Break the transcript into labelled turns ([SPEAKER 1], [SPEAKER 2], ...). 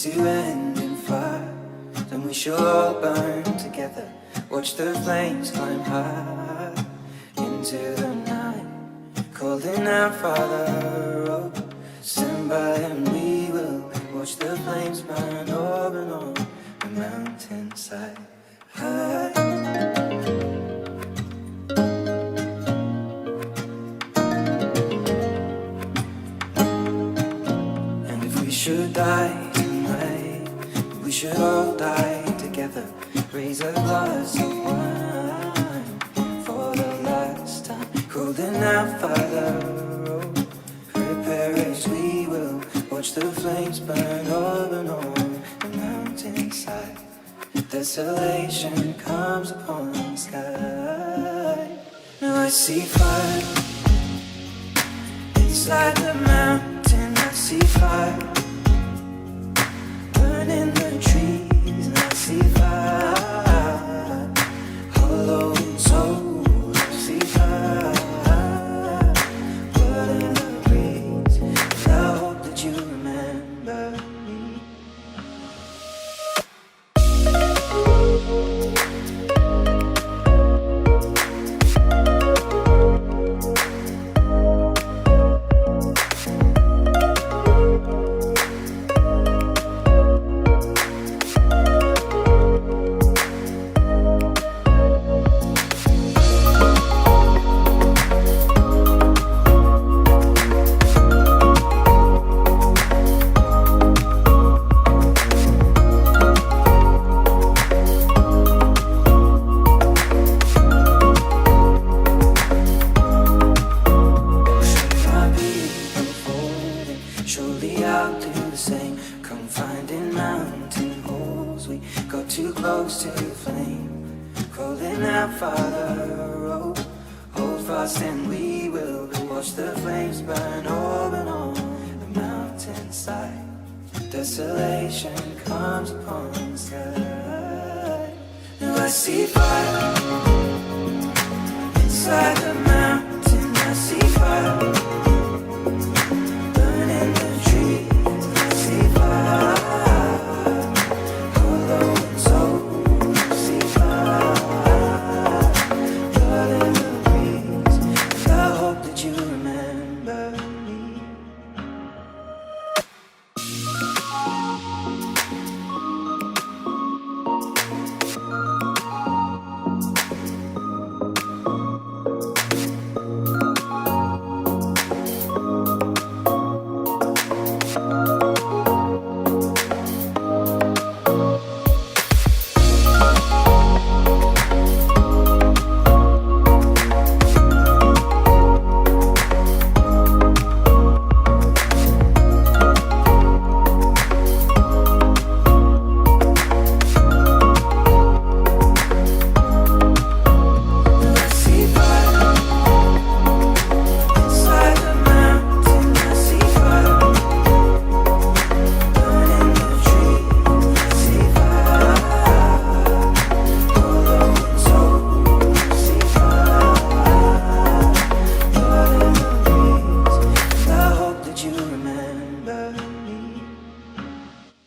[SPEAKER 1] to end in fire. Then we shall all burn together, watch the flames climb high into the night, calling out, Father, oh, stand by and we will watch the flames burn over and on the mountainside. And if we should die tonight, we should all die together. Raise a glass of wine for the last time, calling out, Father, oh, prepare as we will watch the flames burn over and on the mountainside. Desolation comes upon the sky. Now I see fire inside the mountain. I see fire burning the trees, and I see fire hollow and soul. I see fire burning the breeze, and I hope that you remember me. Surely I'll do the same. Come finding mountain holes. We got too close to the flame, calling out, Father, oh, hold fast and we will watch the flames burn over and on the mountainside. Desolation comes upon the sky. Now I see fire